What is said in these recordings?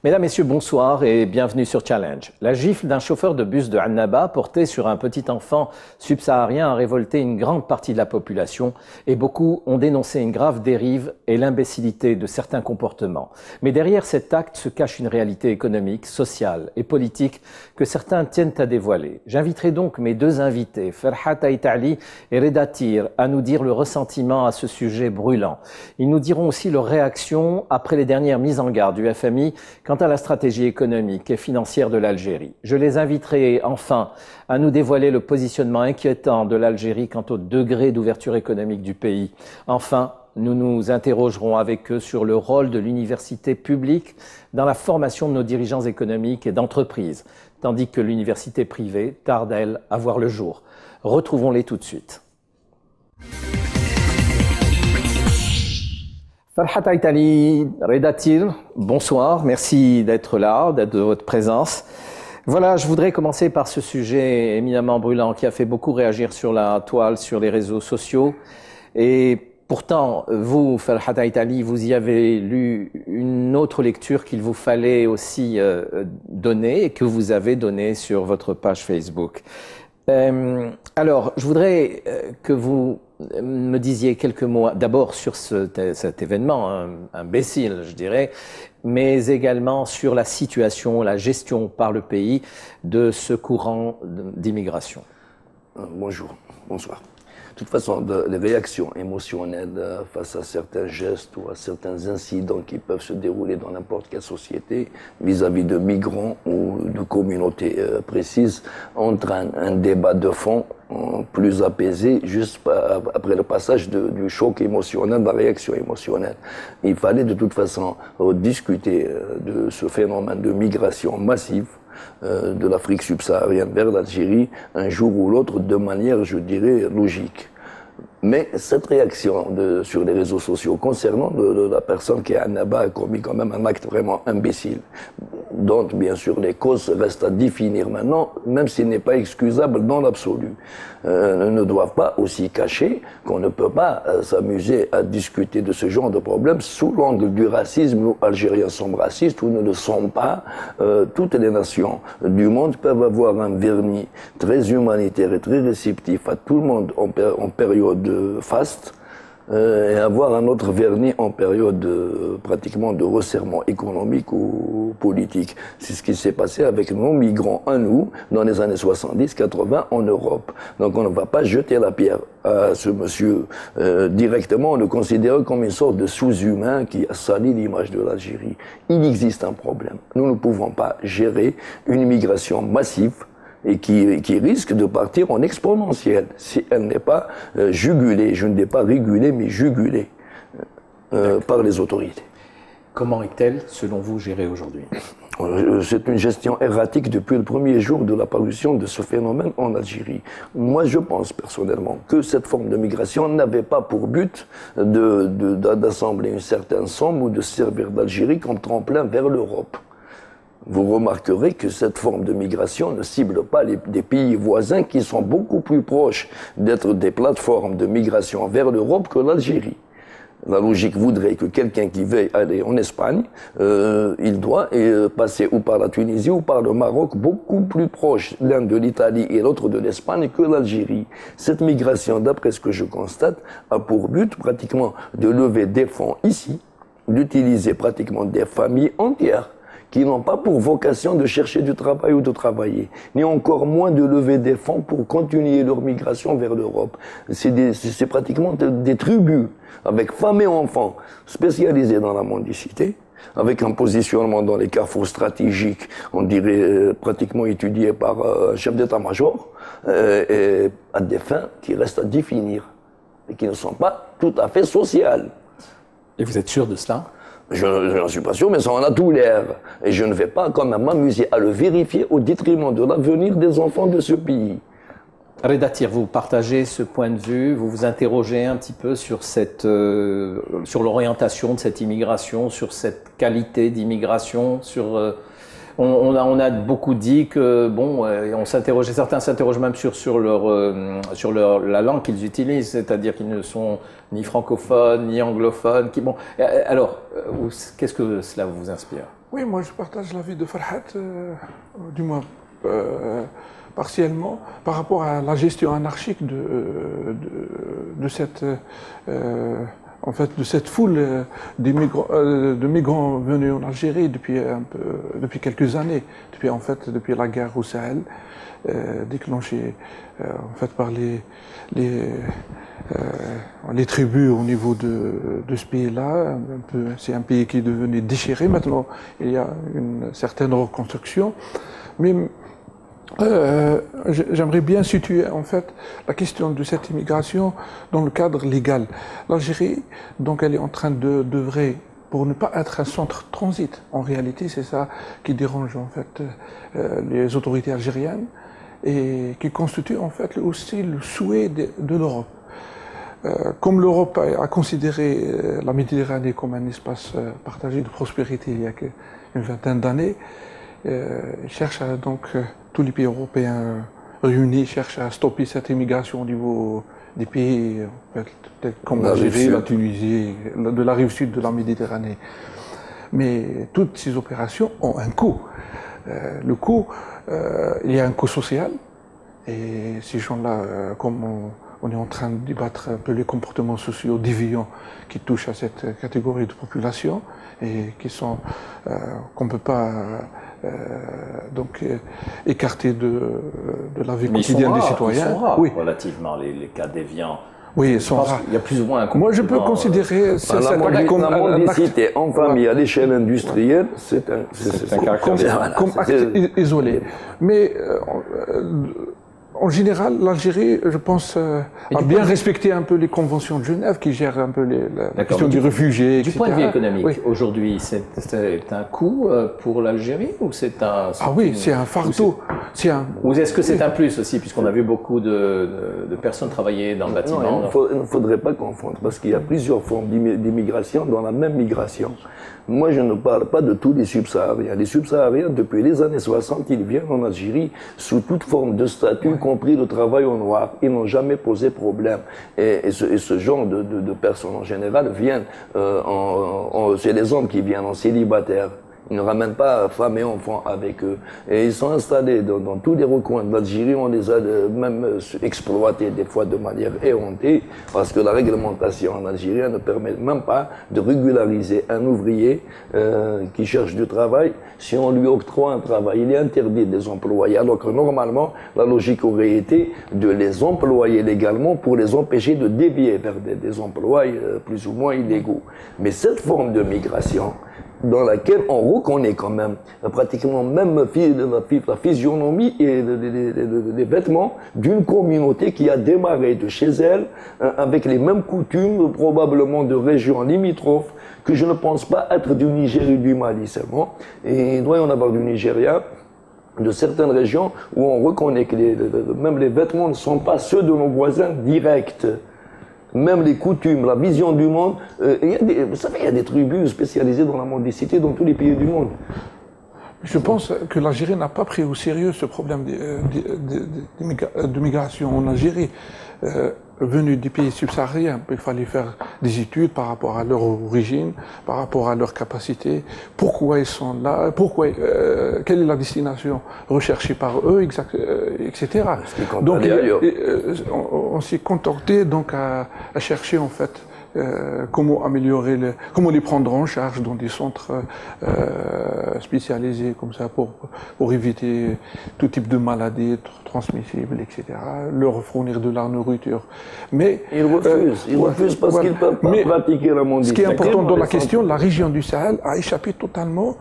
Mesdames, Messieurs, bonsoir et bienvenue sur Challenge. La gifle d'un chauffeur de bus de Annaba porté sur un petit enfant subsaharien a révolté une grande partie de la population et beaucoup ont dénoncé une grave dérive et l'imbécilité de certains comportements. Mais derrière cet acte se cache une réalité économique, sociale et politique que certains tiennent à dévoiler. J'inviterai donc mes deux invités, Ferhat Aïtali et Reda Tir, à nous dire le ressentiment à ce sujet brûlant. Ils nous diront aussi leur réaction après les dernières mises en garde du FMI quant à la stratégie économique et financière de l'Algérie. Je les inviterai enfin à nous dévoiler le positionnement inquiétant de l'Algérie quant au degré d'ouverture économique du pays. Enfin, nous nous interrogerons avec eux sur le rôle de l'université publique dans la formation de nos dirigeants économiques et d'entreprises, tandis que l'université privée tarde, elle, à voir le jour. Retrouvons-les tout de suite. Ferhat Aïtali, Reda Tir, bonsoir, merci d'être là, de votre présence. Voilà, je voudrais commencer par ce sujet éminemment brûlant qui a fait beaucoup réagir sur la toile, sur les réseaux sociaux. Et pourtant, vous, Ferhat Aïtali, vous y avez lu une autre lecture qu'il vous fallait aussi donner et que vous avez donnée sur votre page Facebook. Alors, je voudrais que vous me disiez quelques mots d'abord sur cet événement imbécile, je dirais, mais également sur la situation, la gestion par le pays de ce courant d'immigration. Bonjour, bonsoir. De toute façon, les réactions émotionnelles face à certains gestes ou à certains incidents qui peuvent se dérouler dans n'importe quelle société vis-à-vis de migrants ou de communautés précises entraînent un débat de fond plus apaisé juste après le passage du choc émotionnel, de la réaction émotionnelle. Il fallait de toute façon discuter de ce phénomène de migration massive de l'Afrique subsaharienne vers l'Algérie un jour ou l'autre de manière, je dirais, logique. Mais cette réaction sur les réseaux sociaux concernant la personne qui est à Annaba a commis quand même un acte vraiment imbécile, dont bien sûr les causes restent à définir maintenant, même s'il n'est pas excusable dans l'absolu. Ne doivent pas aussi cacher qu'on ne peut pas s'amuser à discuter de ce genre de problème sous l'angle du racisme. Nous, Algériens, sommes racistes ou ne le sont pas. Toutes les nations du monde peuvent avoir un vernis très humanitaire et très réceptif à tout le monde en période faste et avoir un autre vernis en période pratiquement de resserrement économique ou politique. C'est ce qui s'est passé avec nos migrants à nous dans les années 70-80 en Europe. Donc on ne va pas jeter la pierre à ce monsieur directement, on le considère comme une sorte de sous-humain qui a sali l'image de l'Algérie. Il existe un problème. Nous ne pouvons pas gérer une immigration massive et qui risque de partir en exponentielle si elle n'est pas jugulée, je ne dis pas régulée, mais jugulée par les autorités. Comment est-elle, selon vous, gérée aujourd'hui ? C'est une gestion erratique depuis le premier jour de l'apparition de ce phénomène en Algérie. Moi, je pense personnellement que cette forme de migration n'avait pas pour but d'assembler une certaine somme ou de servir d'Algérie comme tremplin vers l'Europe. Vous remarquerez que cette forme de migration ne cible pas des pays voisins qui sont beaucoup plus proches d'être des plateformes de migration vers l'Europe que l'Algérie. La logique voudrait que quelqu'un qui veuille aller en Espagne, il doit passer ou par la Tunisie ou par le Maroc, beaucoup plus proche l'un de l'Italie et l'autre de l'Espagne que l'Algérie. Cette migration, d'après ce que je constate, a pour but pratiquement de lever des fonds ici, d'utiliser pratiquement des familles entières qui n'ont pas pour vocation de chercher du travail ou de travailler, ni encore moins de lever des fonds pour continuer leur migration vers l'Europe. C'est pratiquement des tribus, avec femmes et enfants, spécialisés dans la mendicité, avec un positionnement dans les carrefours stratégiques, on dirait pratiquement étudié par un chef d'état-major, et à des fins qui restent à définir, et qui ne sont pas tout à fait sociales. Et vous êtes sûr de cela ? Je n'en suis pas sûr, mais ça en a tout l'air. Et je ne vais pas quand même m'amuser à le vérifier au détriment de l'avenir des enfants de ce pays. Reda Tir, vous partagez ce point de vue, vous vous interrogez un petit peu sur sur l'orientation de cette immigration, sur cette qualité d'immigration, sur on a beaucoup dit que bon, certains s'interrogent même sur la langue qu'ils utilisent, c'est-à-dire qu'ils ne sont ni francophones ni anglophones. Alors, qu'est-ce que cela vous inspire ? Oui, moi je partage l'avis de Farhat, du moins partiellement, par rapport à la gestion anarchique de cette, en fait, de cette foule de migrants venus en Algérie depuis quelques années, depuis la guerre au Sahel, déclenchée en fait par les tribus au niveau de ce pays-là. C'est un pays qui est devenu déchiré. Maintenant, il y a une certaine reconstruction. Mais j'aimerais bien situer en fait la question de cette immigration dans le cadre légal. L'Algérie, donc, elle est en train d'œuvrer pour ne pas être un centre transit. En réalité, c'est ça qui dérange en fait les autorités algériennes et qui constitue en fait aussi le souhait de l'Europe. Comme l'Europe a considéré la Méditerranée comme un espace partagé de prospérité il y a une vingtaine d'années, tous les pays européens réunis cherchent à stopper cette immigration au niveau des pays comme l'Algérie, la Tunisie, de la rive sud de la Méditerranée. Mais toutes ces opérations ont un coût. Le coût, il y a un coût social, et ces gens-là, comme on est en train de débattre un peu les comportements sociaux déviants qui touchent à cette catégorie de population et qui sont qu'on ne peut pas écarter de la vie quotidienne des citoyens. Ils sont rares, oui, relativement, les cas déviants. Oui, ils sont rares. Il y a plus ou moins un Moi, je peux considérer la mendicité en famille à l'échelle industrielle, c'est un cas comme acte isolé. Mais en général, l'Algérie, je pense, a bien respecté un peu les conventions de Genève qui gèrent un peu la question des réfugiés, etc. Du point de vue économique, oui, aujourd'hui, c'est un coût pour l'Algérie ou c'est un... Ah oui, c'est un fardeau. Ou est-ce que c'est un plus aussi, puisqu'on a vu beaucoup de personnes travailler dans le bâtiment? Non, il ne faudrait pas confondre, parce qu'il y a plusieurs formes d'immigration dans la même migration. Moi, je ne parle pas de tous les subsahariens. Les subsahariens, depuis les années 60, ils viennent en Algérie sous toute forme de statut, y compris le travail au noir. Ils n'ont jamais posé problème. Et ce genre de personnes, en général, viennent, c'est les hommes qui viennent en célibataire. Ils ne ramènent pas femmes et enfants avec eux. Et ils sont installés dans tous les recoins de l'Algérie. On les a même exploités des fois de manière éhontée, parce que la réglementation en Algérie ne permet même pas de régulariser un ouvrier qui cherche du travail. Si on lui octroie un travail, il est interdit de les employer, alors que normalement, la logique aurait été de les employer légalement pour les empêcher de dévier vers des emplois plus ou moins illégaux. Mais cette forme de migration, dans laquelle on reconnaît quand même pratiquement même la physionomie et les vêtements d'une communauté qui a démarré de chez elle avec les mêmes coutumes, probablement de régions limitrophes, que je ne pense pas être du Niger et du Mali seulement. Et il doit y en avoir du Nigeria, de certaines régions où on reconnaît que même les vêtements ne sont pas ceux de nos voisins directs. Même les coutumes, la vision du monde. Vous savez, il y a des tribus spécialisées dans la mendicité dans tous les pays du monde. Je pense que l'Algérie n'a pas pris au sérieux ce problème de migration en Algérie. Venus des pays subsahariens, il fallait faire des études par rapport à leur origine, par rapport à leur capacité, pourquoi ils sont là, quelle est la destination recherchée par eux, etc. Donc on s'est contenté donc à chercher en fait comment comment les prendre en charge dans des centres spécialisés comme ça pour éviter tout type de maladies transmissibles, etc. Leur fournir de la nourriture. Mais ils refusent parce qu'ils ne peuvent pas pratiquer la mendicité. Ce qui est important dans la question, la région du Sahel a échappé totalement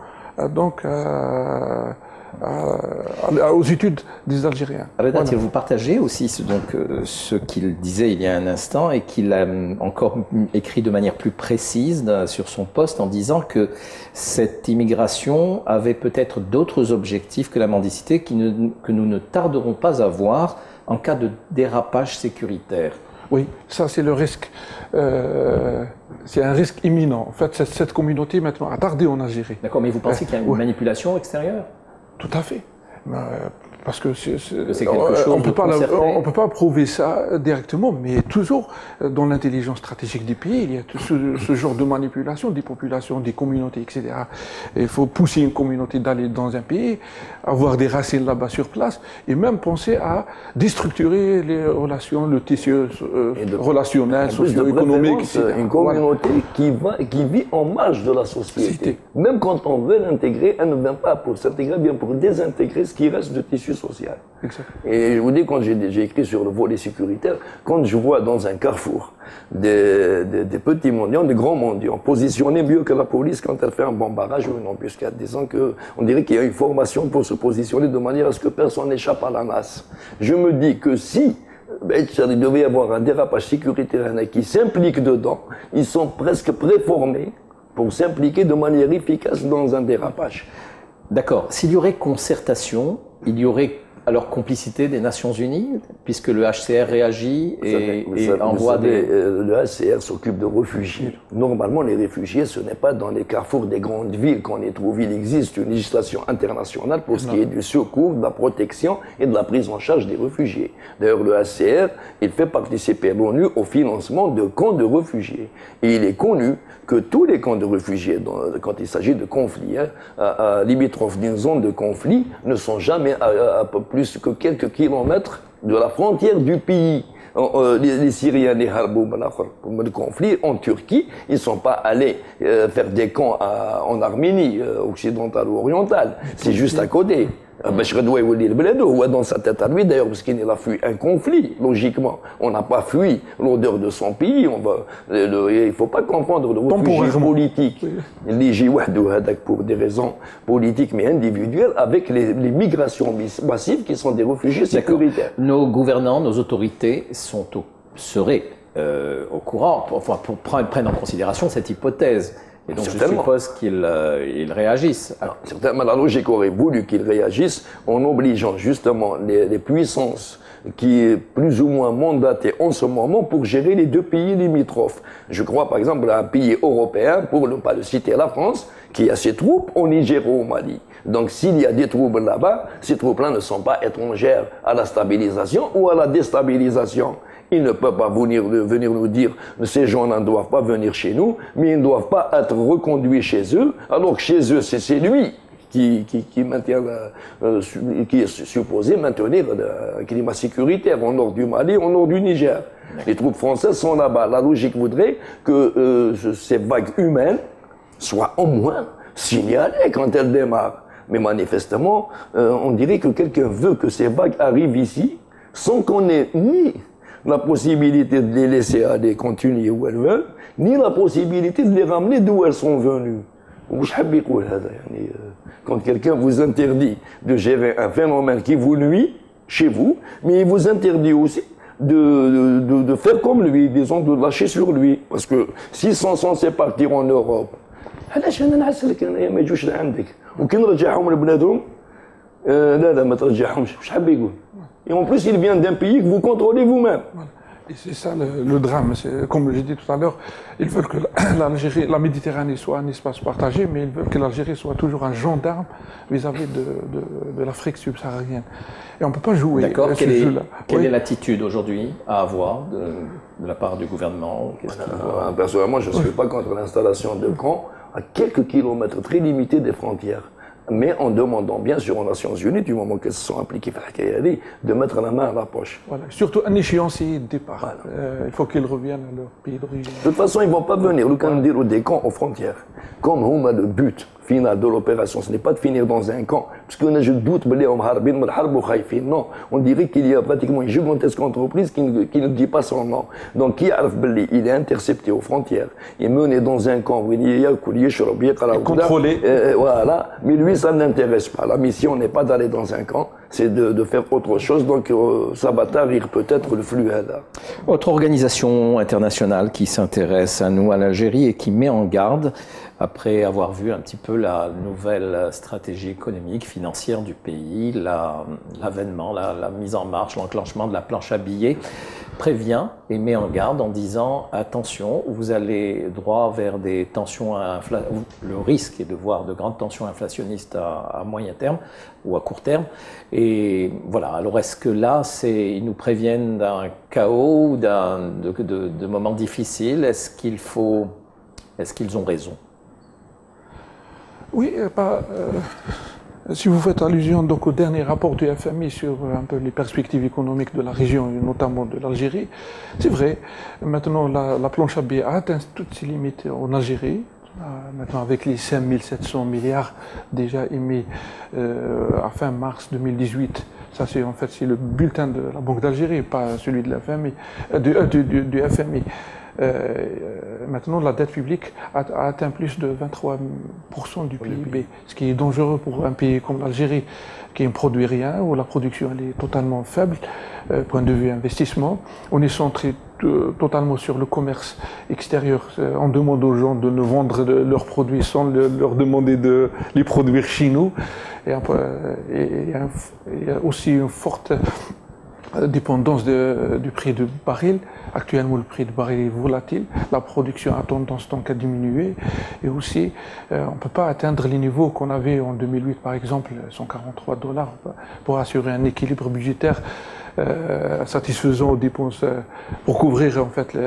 aux études des Algériens. Voilà. Vous partagez aussi ce qu'il disait il y a un instant et qu'il a encore écrit de manière plus précise sur son poste en disant que cette immigration avait peut-être d'autres objectifs que la mendicité que nous ne tarderons pas à voir en cas de dérapage sécuritaire. Oui, ça c'est le risque. C'est un risque imminent. En fait, cette communauté maintenant a tardé en Algérie. D'accord, mais vous pensez qu'il y a une manipulation extérieure ? Tout à fait. parce que c'est quelque chose on de peut pas prouver ça directement, mais toujours dans l'intelligence stratégique des pays, il y a ce genre de manipulation des populations, des communautés, etc. Et il faut pousser une communauté d'aller dans un pays, avoir des racines là-bas sur place, et même penser à déstructurer les relations, le tissu relationnel, socio-économique, etc. Une communauté qui vit en marge de la société. Même quand on veut l'intégrer, elle ne vient pas pour s'intégrer, bien pour désintégrer ce qui reste de tissu social. Exact. Et je vous dis, quand j'ai écrit sur le volet sécuritaire, quand je vois dans un carrefour des petits mendiants, des grands mendiants, positionnés mieux que la police quand elle fait un bon barrage ou une embuscade, disant on dirait qu'il y a une formation pour se positionner de manière à ce que personne n'échappe à la masse. Je me dis que si il devait y avoir un dérapage sécuritaire qui s'implique dedans, ils sont presque préformés pour s'impliquer de manière efficace dans un dérapage. D'accord. S'il y aurait concertation, il y aurait alors complicité des Nations Unies, puisque le HCR réagit et envoie des... Le HCR s'occupe de réfugiés. Normalement, les réfugiés, ce n'est pas dans les carrefours des grandes villes qu'on les trouve. Il existe une législation internationale pour ce qui est du secours, de la protection et de la prise en charge des réfugiés. D'ailleurs, le HCR, il fait participer l'ONU au financement de camps de réfugiés. Et il est connu que tous les camps de réfugiés, quand il s'agit de conflits, limitrophes d'une zone de conflit, ne sont jamais à plus que quelques kilomètres de la frontière du pays. Les Syriens, les Harbou, le conflit en Turquie, ils ne sont pas allés faire des camps en Arménie, occidentale ou orientale. C'est juste à côté. Dans sa tête à lui, d'ailleurs, parce qu'il a fui un conflit, logiquement. On n'a pas fui l'odeur de son pays. Il ne faut pas confondre le réfugié politique, pour des raisons politiques mais individuelles, avec les migrations massives qui sont des réfugiés sécuritaires. Nos gouvernants, nos autorités seraient au courant, prennent en considération cette hypothèse. Et donc je suppose qu'ils réagissent. Certainement, la logique aurait voulu qu'ils réagissent en obligeant justement les puissances qui est plus ou moins mandatées en ce moment pour gérer les deux pays limitrophes. Je crois par exemple à un pays européen, pour ne pas le citer, la France, qui a ses troupes au Niger ou au Mali. Donc s'il y a des troupes là-bas, ces troupes-là ne sont pas étrangères à la stabilisation ou à la déstabilisation. Ils ne peuvent pas venir nous dire que ces gens ne doivent pas venir chez nous, mais ils ne doivent pas être reconduits chez eux, alors que chez eux, c'est lui qui est supposé maintenir un climat sécuritaire au nord du Mali, au nord du Niger. Les troupes françaises sont là-bas. La logique voudrait que ces vagues humaines soient au moins signalées quand elles démarrent. Mais manifestement, on dirait que quelqu'un veut que ces vagues arrivent ici sans qu'on ait ni la possibilité de les laisser aller continuer où elles veulent, ni la possibilité de les ramener d'où elles sont venues. Quand quelqu'un vous interdit de gérer un phénomène qui vous nuit chez vous, mais il vous interdit aussi de faire comme lui, disons de lâcher sur lui. Parce que s'ils sont censés partir en Europe, et en plus, il vient d'un pays que vous contrôlez vous-même. Voilà. Et c'est ça le drame. Comme j'ai dit tout à l'heure, ils veulent que l'Algérie, la Méditerranée soit un espace partagé, mais ils veulent que l'Algérie soit toujours un gendarme vis-à-vis de l'Afrique subsaharienne. Et on ne peut pas jouer ce jeu-là. Quelle est l'attitude aujourd'hui à avoir de la part du gouvernement? Personnellement, je ne suis pas contre l'installation de camps à quelques kilomètres très limités des frontières. Mais en demandant bien sûr aux Nations Unies, du moment qu'elles se sont impliquées, de mettre la main à la poche. Voilà. Surtout un échéancier de départ. Voilà. Il faut qu'ils reviennent à leur pays d'origine. De toute façon, ils ne vont pas venir. Le candidat des camps aux frontières. Comme le but final de l'opération, ce n'est pas de finir dans un camp. Parce qu'on a je doute, non. On dirait qu'il y a pratiquement une gigantesque entreprise qui ne dit pas son nom. Donc, qui il est intercepté aux frontières. Il est mené dans un camp. Contrôlé. Voilà. Mais lui, ça ne l'intéresse pas. La mission n'est pas d'aller dans un camp, c'est de faire autre chose. Donc, ça va tarir peut-être le flux. Autre organisation internationale qui s'intéresse à nous, à l'Algérie, et qui met en garde après avoir vu un petit peu la nouvelle stratégie économique, financière du pays, l'avènement, la mise en marche, l'enclenchement de la planche à billets, prévient et met en garde en disant attention, vous allez droit vers des tensions, le risque est de voir de grandes tensions inflationnistes à moyen terme ou à court terme. Et voilà, alors est-ce que là, ils nous préviennent d'un chaos ou de moments difficiles? Est-ce qu'ils ont raison? Oui, si vous faites allusion donc au dernier rapport du FMI sur un peu les perspectives économiques de la région, et notamment de l'Algérie, c'est vrai. Maintenant, la planche à billets a atteint toutes ses limites en Algérie. Maintenant, avec les 5 700 milliards déjà émis à fin mars 2018, ça c'est en fait le bulletin de la Banque d'Algérie, pas celui de la FMI, du FMI. Maintenant, la dette publique a atteint plus de 23% du PIB, ce qui est dangereux pour un pays comme l'Algérie, qui ne produit rien, où la production elle est totalement faible, point de vue investissement. On est centré totalement sur le commerce extérieur. On demande aux gens de nous vendre leurs produits sans leur demander de les produire chez nous. Et il y a aussi une forte dépendance du prix du baril. Actuellement, le prix du baril est volatile. La production a tendance donc à diminuer. Et aussi, on ne peut pas atteindre les niveaux qu'on avait en 2008, par exemple, $143, pour assurer un équilibre budgétaire satisfaisant aux dépenses, pour couvrir en fait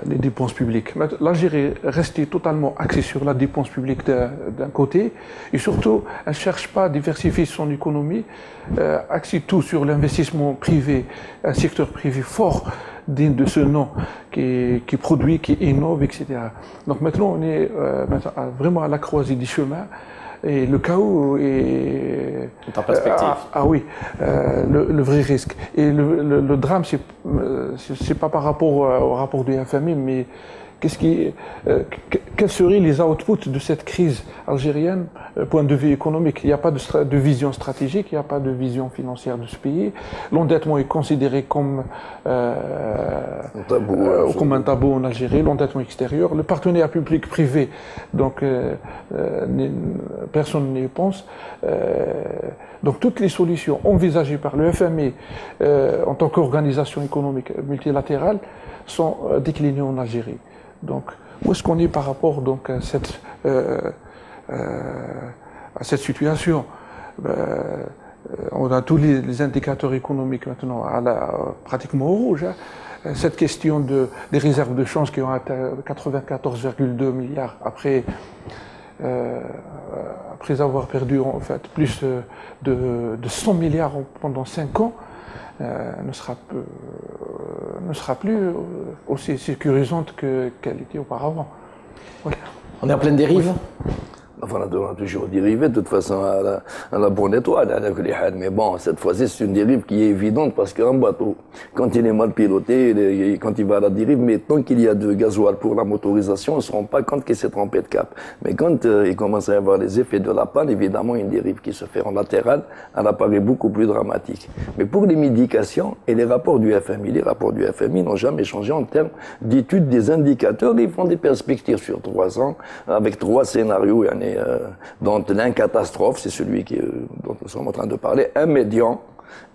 les dépenses publiques. L'Algérie restait totalement axée sur la dépense publique d'un côté, et surtout, elle ne cherche pas à diversifier son économie, axée tout sur l'investissement privé, un secteur privé fort, digne de ce nom, qui produit, qui innove, etc. Donc maintenant, on est vraiment à la croisée des chemins. Et le chaos est en perspective. Oui, le vrai risque. Et le drame, c'est pas par rapport au rapport du FMI, mais quels seraient les outputs de cette crise algérienne, point de vue économique? Il n'y a pas de vision stratégique, il n'y a pas de vision financière de ce pays. L'endettement est considéré comme un tabou en Algérie, l'endettement extérieur. Le partenariat public-privé, donc personne n'y pense. Donc toutes les solutions envisagées par le FMI en tant qu'organisation économique multilatérale sont déclinées en Algérie. Donc, où est-ce qu'on est par rapport donc, à cette situation? On a tous les indicateurs économiques maintenant pratiquement au rouge. Cette question des réserves de change qui ont atteint 94,2 milliards après avoir perdu en fait plus de 100 milliards pendant 5 ans. Ne sera plus aussi sécurisante qu'elle était auparavant. Voilà. On est en pleine dérive. Enfin, on a toujours dérivé, de toute façon, à la bonne étoile. Mais bon, cette fois-ci, c'est une dérive qui est évidente parce qu'un bateau, quand il est mal piloté, quand il va à la dérive, mais tant qu'il y a de gasoil pour la motorisation, on ne se rend pas compte qu'il s'est trompé de cap. Mais quand il commence à y avoir les effets de la panne, évidemment, une dérive qui se fait en latéral, elle apparaît beaucoup plus dramatique. Mais pour les médications et les rapports du FMI n'ont jamais changé en termes d'études des indicateurs. Ils font des perspectives sur 3 ans, avec 3 scénarios. Dont l'un catastrophe, c'est celui dont nous sommes en train de parler, un médian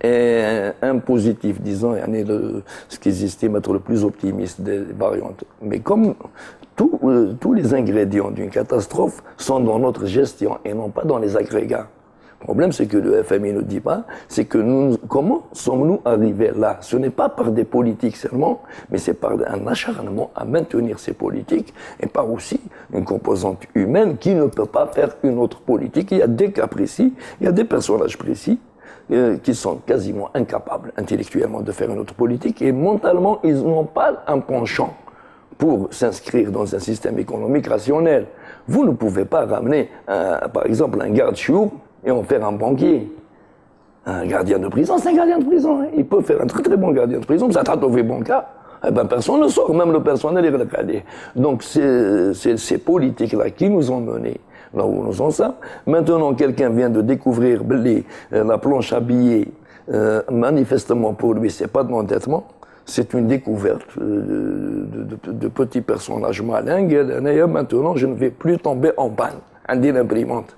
et un positif, disons, ce qu'ils estiment être le plus optimiste des variantes. Mais comme tous les ingrédients d'une catastrophe sont dans notre gestion et non pas dans les agrégats. Le problème, c'est que le FMI ne dit pas, c'est que comment sommes-nous arrivés là? Ce n'est pas par des politiques seulement, mais c'est par un acharnement à maintenir ces politiques et par aussi une composante humaine qui ne peut pas faire une autre politique. Il y a des cas précis, il y a des personnages précis qui sont quasiment incapables intellectuellement de faire une autre politique et mentalement, ils n'ont pas un penchant pour s'inscrire dans un système économique rationnel. Vous ne pouvez pas ramener, par exemple, un garde-chiour et en faire un banquier. Un gardien de prison, c'est un gardien de prison. Hein. Il peut faire un très très bon gardien de prison, mais ça traite au banca. Eh ben, personne ne sort, même le personnel est recadré. Donc c'est ces politiques-là qui nous ont menés là où nous en sommes. Maintenant, quelqu'un vient de découvrir la planche à billets. Manifestement, pour lui, c'est pas de l'endettement. c'est une découverte de petits personnages malins. Maintenant, je ne vais plus tomber en panne. On dit l'imprimante.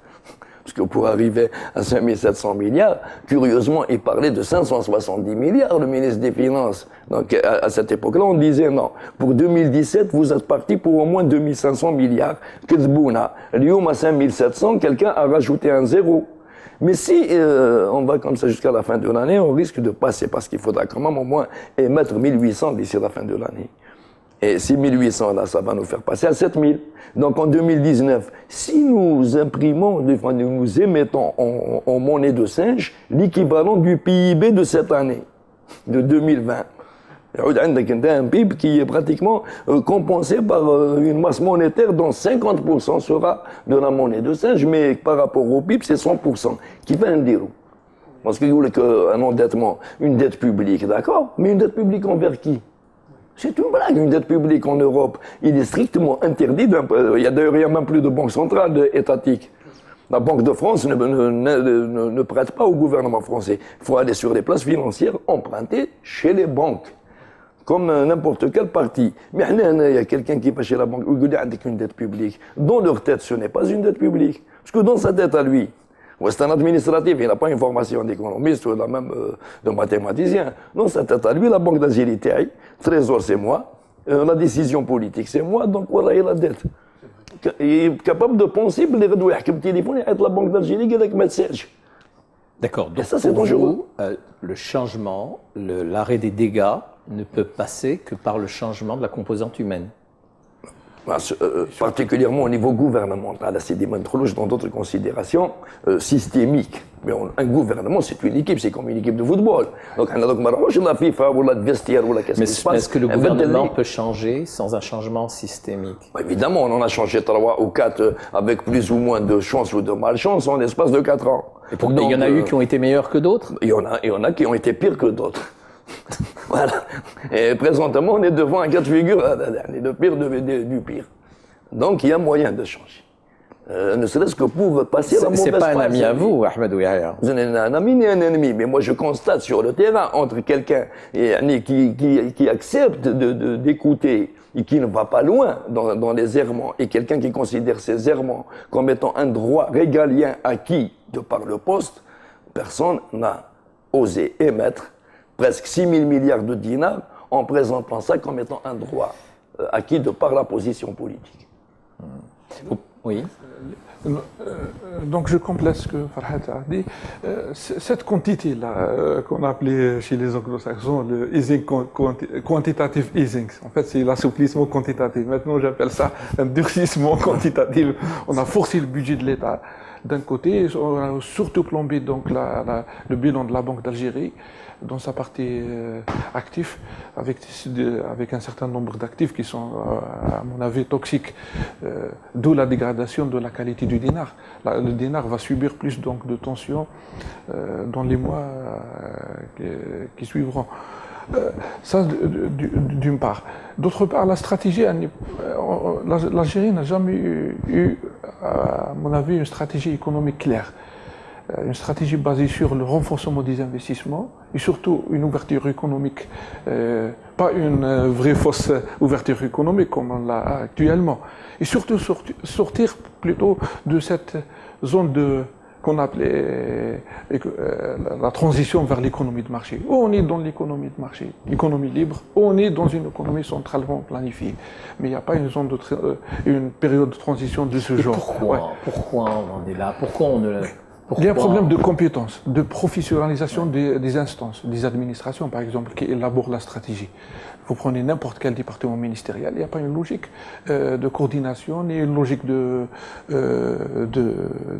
Parce que pour arriver à 5700 milliards, curieusement, il parlait de 570 milliards, le ministre des Finances. Donc, à cette époque-là, on disait non. Pour 2017, vous êtes parti pour au moins 2500 milliards. Kizbouna. Lyoum à 5700, quelqu'un a rajouté un zéro. Mais si on va comme ça jusqu'à la fin de l'année, on risque de passer, parce qu'il faudra quand même au moins émettre 1800 d'ici la fin de l'année. Et ces 1800 là, ça va nous faire passer à 7000. Donc en 2019, si nous imprimons, nous émettons en monnaie de singe l'équivalent du PIB de cette année, de 2020. Un PIB qui est pratiquement compensé par une masse monétaire dont 50% sera de la monnaie de singe, mais par rapport au PIB, c'est 100%, qui fait un déroul. Parce qu'il y a un endettement, une dette publique, d'accord, mais une dette publique envers qui? C'est une blague, une dette publique en Europe. Il est strictement interdit. Il y a d'ailleurs même plus de banque centrale étatique. La Banque de France ne prête pas au gouvernement français. Il faut aller sur les places financières, emprunter chez les banques, comme n'importe quel parti. Mais il y a quelqu'un qui va chez la banque, avec une dette publique. Dans leur tête, ce n'est pas une dette publique. Parce que dans sa tête à lui, c'est un administratif, il n'a pas une formation d'économiste ou même de mathématicien. Dans sa tête à lui, la Banque d'Algérie, Trésor, c'est moi. La décision politique, c'est moi. Donc voilà, il a la dette. Il est capable de penser, il a téléphone, il la Banque d'Algérie, avec message. D'accord. Donc ça, c'est pour dangereux. vous, le changement, l'arrêt des dégâts ne peut passer que par le changement de la composante humaine. Particulièrement au niveau gouvernemental, c'est des méthodologies dans d'autres considérations systémiques. Mais un gouvernement, c'est une équipe, c'est comme une équipe de football. Donc, on a donc la FIFA ou la vestiaire ou la qu'est-ce qui se passe. Est-ce que le gouvernement peut changer sans un changement systémique? Évidemment, on en a changé 3 ou 4 avec plus ou moins de chance ou de malchance en l'espace de 4 ans. Et donc, il y en a eu qui ont été meilleurs que d'autres? Il y en a qui ont été pires que d'autres. Voilà. Et présentement, on est devant un cas de figure, le pire du pire. Donc, il y a moyen de changer. Ne serait-ce que pour passer la mauvaise passe. C'est pas un ami à vous, Ahmed Ouihaya. Vous n'êtes un ami ni un ennemi, mais moi je constate sur le terrain, entre quelqu'un qui accepte d'écouter et qui ne va pas loin dans les errements, et quelqu'un qui considère ces errements comme étant un droit régalien acquis de par le poste, personne n'a osé émettre presque 6 000 milliards de dinars en présentant ça comme étant un droit acquis de par la position politique. Oui. Donc je complète ce que Farhat a dit. Cette quantité-là, qu'on appelait chez les anglo-saxons le easing quantitative easing, en fait c'est l'assouplissement quantitatif. Maintenant j'appelle ça un durcissement quantitatif. On a forcé le budget de l'État. D'un côté, on a surtout plombé donc le bilan de la Banque d'Algérie dans sa partie actif, avec un certain nombre d'actifs qui sont, à mon avis, toxiques, d'où la dégradation de la qualité du dinar. Le dinar va subir plus donc de tensions dans les mois qui suivront. Ça, d'une part. D'autre part, la stratégie, l'Algérie n'a jamais eu, à mon avis, une stratégie économique claire. Une stratégie basée sur le renforcement des investissements et surtout une ouverture économique, pas une vraie fausse ouverture économique comme on l'a actuellement. Et surtout sortir plutôt de cette zone qu'on appelait la transition vers l'économie de marché. Ou on est dans l'économie de marché, économie libre, ou on est dans une économie centralement planifiée. Mais il n'y a pas une période de transition de ce genre. Pourquoi on en est là? Pourquoi on ne... Il y a un problème de compétence, de professionnalisation des instances, des administrations par exemple, qui élaborent la stratégie. Vous prenez n'importe quel département ministériel, il n'y a pas une logique de coordination, ni une logique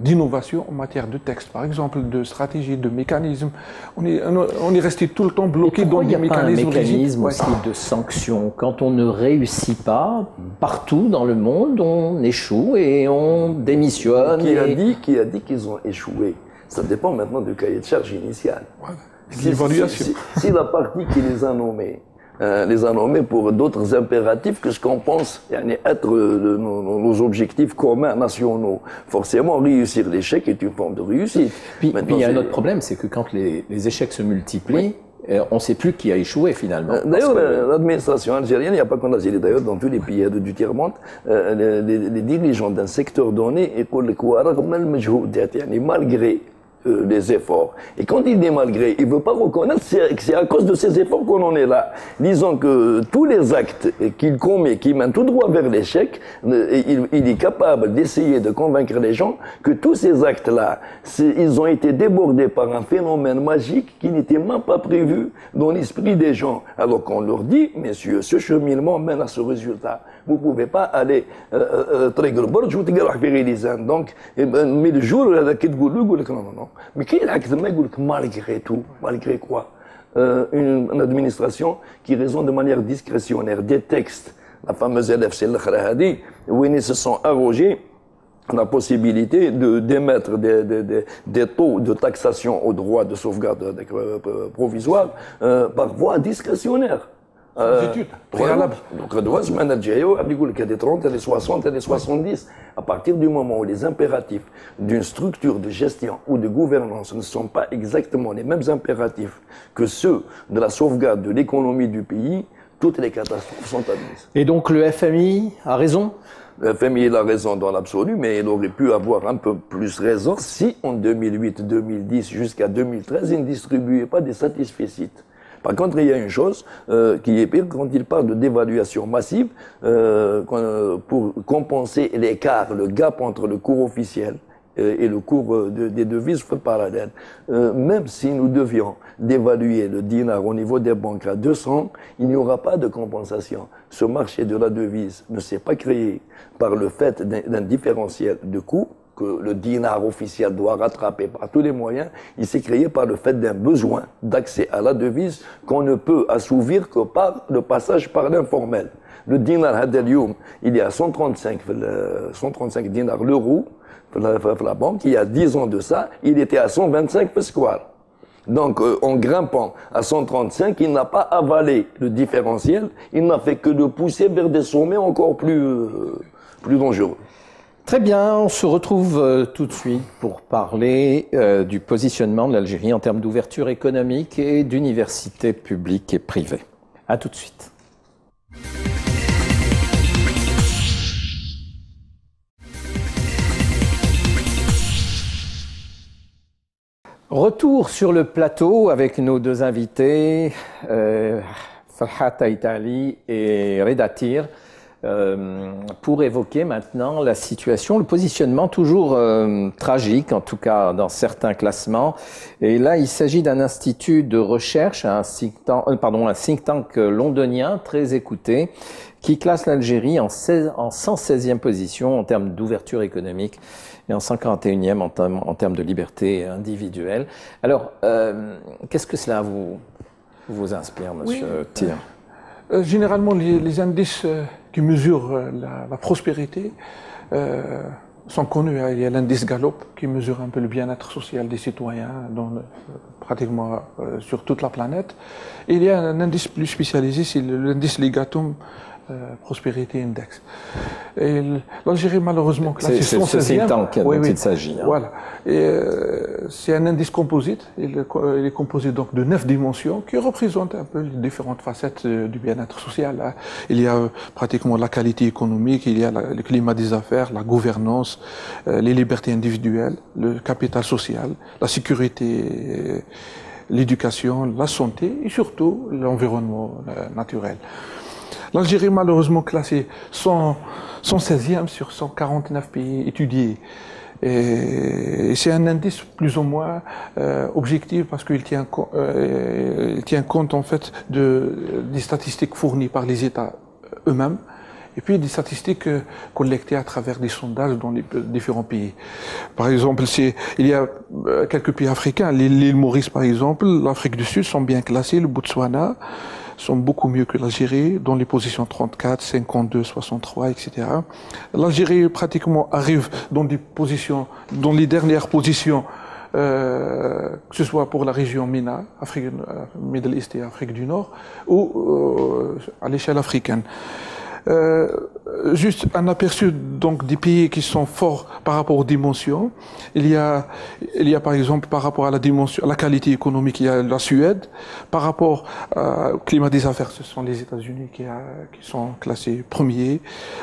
d'innovation en matière de texte, par exemple, de stratégie, de mécanisme. On est resté tout le temps bloqué dans des mécanismes. Il y a un mécanisme aussi de sanction. Quand on ne réussit pas, partout dans le monde, on échoue et on démissionne. Qui a dit qu'ils ont échoué? Ça dépend maintenant du cahier de charge initial. Voilà. Si la partie qui les a nommés pour d'autres impératifs que ce qu'on pense être nos objectifs communs nationaux. Forcément, réussir l'échec est une forme de réussite. Puis il y a un autre problème, c'est que quand les échecs se multiplient, on ne sait plus qui a échoué finalement. D'ailleurs, l'administration algérienne, il n'y a pas qu'en Algérie, d'ailleurs, dans tous les pays du tiers-monde, les dirigeants d'un secteur donné, malgré les efforts. Et quand il dit malgré, il ne veut pas reconnaître que c'est à cause de ces efforts qu'on en est là. Disons que tous les actes qu'il commet, qui mènent tout droit vers l'échec, il est capable d'essayer de convaincre les gens que tous ces actes-là, ils ont été débordés par un phénomène magique qui n'était même pas prévu dans l'esprit des gens. Alors qu'on leur dit, messieurs, ce cheminement mène à ce résultat. Vous ne pouvez pas aller très gros. Donc, mais le jour où non. Mais qui est malgré tout, malgré quoi une administration qui raisonne de manière discrétionnaire des textes, la fameuse LFC al-Khrahadi, où ils se sont arrogés la possibilité d'émettre des taux de taxation au droit de sauvegarde provisoire par voie discrétionnaire. Préalable. Donc, il y a des 30, des 60, des 70. À partir du moment où les impératifs d'une structure de gestion ou de gouvernance ne sont pas exactement les mêmes impératifs que ceux de la sauvegarde de l'économie du pays, toutes les catastrophes sont admises. Et donc le FMI a raison? Le FMI a raison dans l'absolu, mais il aurait pu avoir un peu plus raison si en 2008, 2010 jusqu'à 2013, il ne distribuait pas des satisfecits. Par contre, il y a une chose qui est pire quand il parle de dévaluation massive pour compenser l'écart, le gap entre le cours officiel et le cours des devises parallèles. Même si nous devions dévaluer le dinar au niveau des banques à 200, il n'y aura pas de compensation. Ce marché de la devise ne s'est pas créé par le fait d'un différentiel de coût que le dinar officiel doit rattraper par tous les moyens, il s'est créé par le fait d'un besoin d'accès à la devise qu'on ne peut assouvir que par le passage par l'informel. Le dinar Hadelioum, il est à 135 dinars l'euro, la banque, il y a 10 ans de ça, il était à 125 pesquar. Donc, en grimpant à 135, il n'a pas avalé le différentiel, il n'a fait que de pousser vers des sommets encore plus dangereux. Très bien, on se retrouve tout de suite pour parler du positionnement de l'Algérie en termes d'ouverture économique et d'universités publiques et privées. À tout de suite. Retour sur le plateau avec nos deux invités, Farhat Aitali et Reda Tir. Pour évoquer maintenant la situation, le positionnement toujours tragique, en tout cas dans certains classements. Et là, il s'agit d'un institut de recherche, un think tank londonien très écouté, qui classe l'Algérie en 116e position en termes d'ouverture économique et en 141e en termes de liberté individuelle. Alors, qu'est-ce que cela vous inspire, monsieur Tir? Généralement, les indices qui mesurent la prospérité sont connus. Il y a l'indice Gallup qui mesure un peu le bien-être social des citoyens pratiquement sur toute la planète. Et il y a un indice plus spécialisé, c'est l'indice Ligatum Prospérité Index. Et l'Algérie, malheureusement, classée 116e. C'est ce think tank dont il s'agit. Hein. Voilà. C'est un indice composite. Il est composé donc de 9 dimensions qui représentent un peu les différentes facettes du bien-être social. Hein. Il y a pratiquement la qualité économique, il y a le climat des affaires, la gouvernance, les libertés individuelles, le capital social, la sécurité, l'éducation, la santé et surtout l'environnement naturel. L'Algérie, malheureusement, classée 116e sur 149 pays étudiés. Et c'est un indice plus ou moins objectif parce qu'il tient compte en fait des statistiques fournies par les États eux-mêmes et puis des statistiques collectées à travers des sondages dans les différents pays. Par exemple, il y a quelques pays africains, l'île Maurice par exemple, l'Afrique du Sud sont bien classés, le Botswana sont beaucoup mieux que l'Algérie, dans les positions 34, 52, 63, etc. L'Algérie pratiquement arrive dans les dernières positions, que ce soit pour la région MENA, Middle East et Afrique du Nord, ou à l'échelle africaine. juste un aperçu donc des pays qui sont forts par rapport aux dimensions. Il y a par exemple par rapport à la dimension, à la qualité économique, il y a la Suède. Par rapport au climat des affaires, ce sont les États-Unis qui sont classés premiers.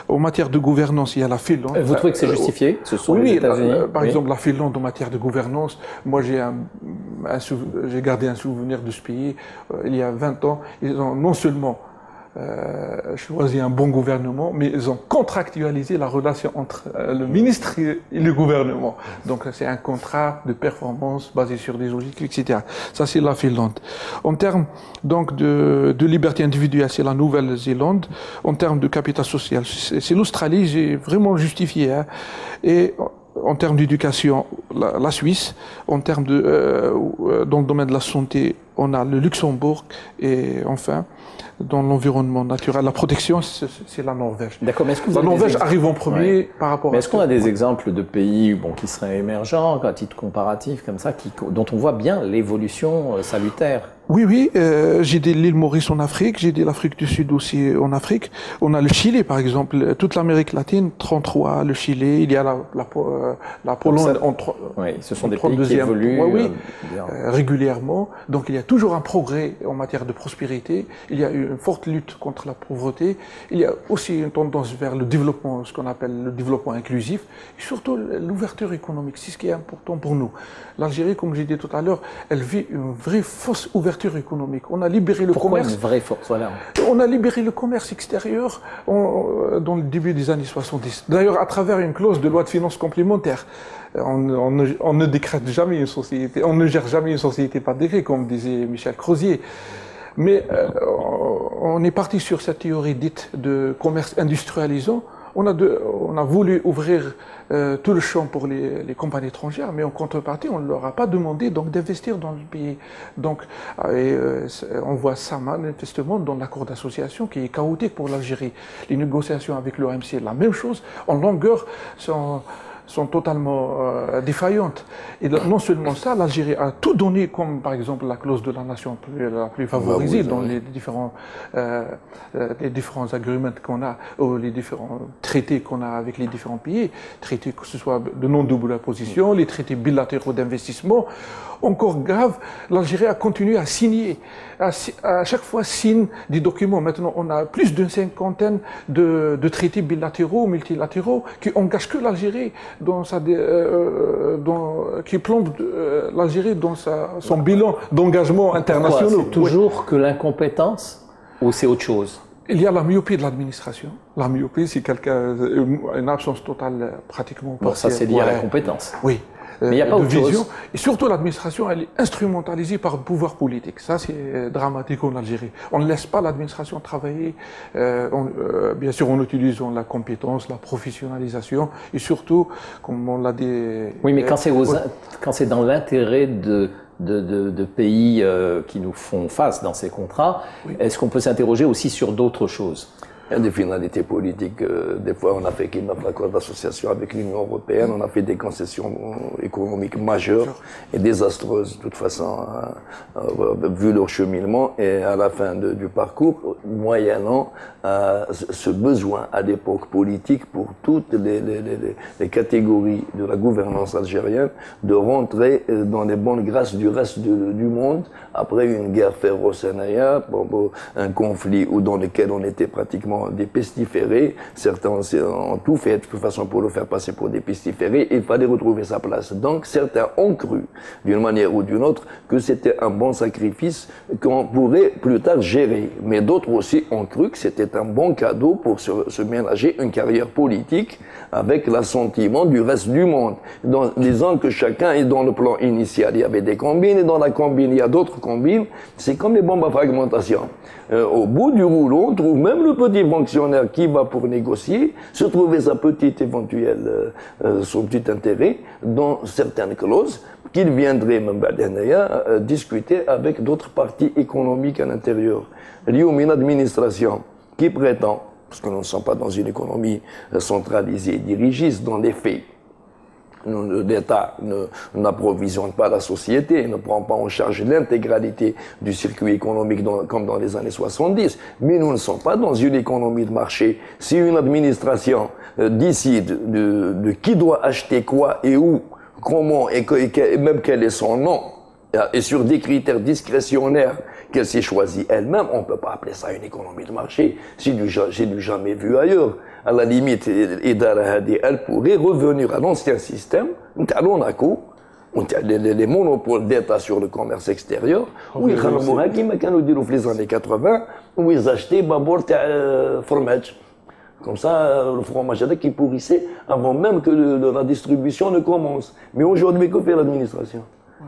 En matière de gouvernance, il y a la Finlande. Vous trouvez que c'est justifié? Ce sont les Oui, États-Unis. par exemple la Finlande en matière de gouvernance. Moi, j'ai gardé un souvenir de ce pays. Il y a 20 ans, ils ont non seulement choisi un bon gouvernement, mais ils ont contractualisé la relation entre le ministre et le gouvernement. Donc c'est un contrat de performance basé sur des objectifs, etc. Ça c'est la Finlande. En termes donc de liberté individuelle, c'est la Nouvelle-Zélande. En termes de capital social, c'est l'Australie. J'ai vraiment justifié. Hein. Et en termes d'éducation, la Suisse. En termes dans le domaine de la santé, on a le Luxembourg. Et enfin, dans l'environnement naturel, la protection, c'est la Norvège. D'accord, mais est-ce que vous la avez Norvège arrive en premier par rapport mais est-ce qu'on a des exemples de pays qui seraient émergents, à titre comparatif, comme ça, dont on voit bien l'évolution salutaire? Oui, j'ai dit l'île Maurice en Afrique, j'ai dit l'Afrique du Sud aussi en Afrique. On a le Chili, par exemple, toute l'Amérique latine, 33, le Chili, il y a la Pologne oui, ce sont des pays qui évoluent régulièrement. Donc il y a toujours un progrès en matière de prospérité, il y a une forte lutte contre la pauvreté, il y a aussi une tendance vers le développement, ce qu'on appelle le développement inclusif, et surtout l'ouverture économique, c'est ce qui est important pour nous. L'Algérie, comme j'ai dit tout à l'heure, elle vit une vraie fausse ouverture économique. On a libéré le Pourquoi commerce. Une vraie force, voilà. On a libéré le commerce extérieur dans le début des années 70. D'ailleurs, à travers une clause de loi de finances complémentaire. On ne décrète jamais une société, on ne gère jamais une société par décret, comme disait Michel Crozier. Mais on est parti sur cette théorie dite de commerce industrialisant. On a voulu ouvrir tout le champ pour les compagnies étrangères, mais en contrepartie, on ne leur a pas demandé donc d'investir dans le pays. Donc, on voit ça manifestement dans l'accord d'association qui est chaotique pour l'Algérie. Les négociations avec l'OMC, la même chose, en longueur, sont totalement défaillantes. Et non seulement ça, l'Algérie a tout donné, comme par exemple la clause de la nation la plus favorisée dans les différents agreements qu'on a, ou les différents traités qu'on a avec les différents pays, traités que ce soit de non-double imposition, les traités bilatéraux d'investissement. Encore grave, l'Algérie a continué à signer, à chaque fois signe des documents. Maintenant, on a plus d'une cinquantaine de traités bilatéraux, multilatéraux, qui engagent que l'Algérie qui plombe l'Algérie dans son bilan d'engagement international. C'est toujours que l'incompétence ou c'est autre chose? Il y a la myopie de l'administration. La myopie, c'est une absence totale pratiquement. Bon, ça c'est lié à la compétence. Oui. Mais il n'y a pas autre chose. Et surtout, l'administration, elle est instrumentalisée par le pouvoir politique. Ça, c'est dramatique en Algérie. On ne laisse pas l'administration travailler, bien sûr en utilisant la compétence, la professionnalisation, et surtout, comme on l'a dit... Oui, mais quand c'est dans l'intérêt de pays qui nous font face dans ces contrats, oui. Est-ce qu'on peut s'interroger aussi sur d'autres choses? Il y a des finalités politiques. Des fois, on a fait un accord d'association avec l'Union européenne. On a fait des concessions économiques majeures et désastreuses, de toute façon, vu leur cheminement. Et à la fin du parcours, moyennant ce besoin à l'époque politique pour toutes les catégories de la gouvernance algérienne de rentrer dans les bonnes grâces du reste du monde après une guerre féroce en Aïa, un conflit dans lequel on était pratiquement des pestiférés. Certains ont tout fait de toute façon pour le faire passer pour des pestiférés. Il fallait retrouver sa place. Donc certains ont cru, d'une manière ou d'une autre, que c'était un bon sacrifice qu'on pourrait plus tard gérer. Mais d'autres aussi ont cru que c'était un bon cadeau pour se ménager une carrière politique avec l'assentiment du reste du monde. Disant que chacun est dans le plan initial. Il y avait des combines et dans la combine, il y a d'autres combines. C'est comme les bombes à fragmentation. Au bout du rouleau, on trouve même le petit fonctionnaire qui va pour négocier, se trouver son petit intérêt dans certaines clauses qu'il viendrait même discuter avec d'autres parties économiques à l'intérieur. Il y a une administration qui prétend, parce que nous ne sommes pas dans une économie centralisée, dirigiste dans les faits, L'État n'approvisionne pas la société, ne prend pas en charge l'intégralité du circuit économique comme dans les années 70. Mais nous ne sommes pas dans une économie de marché. Si une administration décide de qui doit acheter quoi et où, comment et même quel est son nom, et sur des critères discrétionnaires qu'elle s'est choisie elle-même, on ne peut pas appeler ça une économie de marché. J'ai du jamais vu ailleurs. À la limite, elle pourrait revenir à l'ancien système, les monopoles d'État sur le commerce extérieur, où ils ont les années 80, où ils achetaient babord fromage. Comme ça, le fromage qui pourrissait avant même que la distribution ne commence. Mais aujourd'hui, que fait l'administration?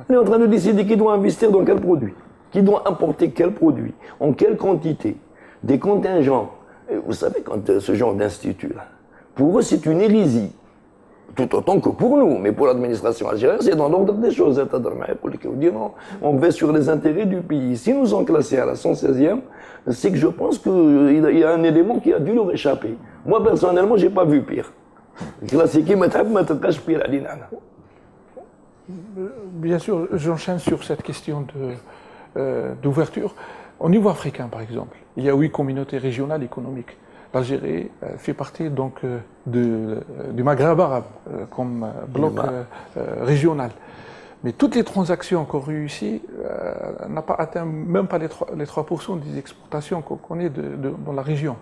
Elle est en train de décider qui doit investir dans quel produit, qui doit importer quel produit, en quelle quantité, des contingents. Et vous savez, quand ce genre d'institut-là, pour eux, c'est une hérésie. Tout autant que pour nous, mais pour l'administration algérienne, c'est dans l'ordre des choses. Non, on va sur les intérêts du pays. Si nous sommes classés à la 116e, c'est que je pense qu'il y a un élément qui a dû leur échapper. Moi, personnellement, je n'ai pas vu pire. Bien sûr, j'enchaîne sur cette question d'ouverture. Au niveau africain, par exemple, il y a 8 communautés régionales économiques. L'Algérie fait partie donc du Maghreb arabe comme bloc régional. Mais toutes les transactions qu'on réussit n'ont pas atteint même pas les 3% des exportations qu'on connaît dans la région.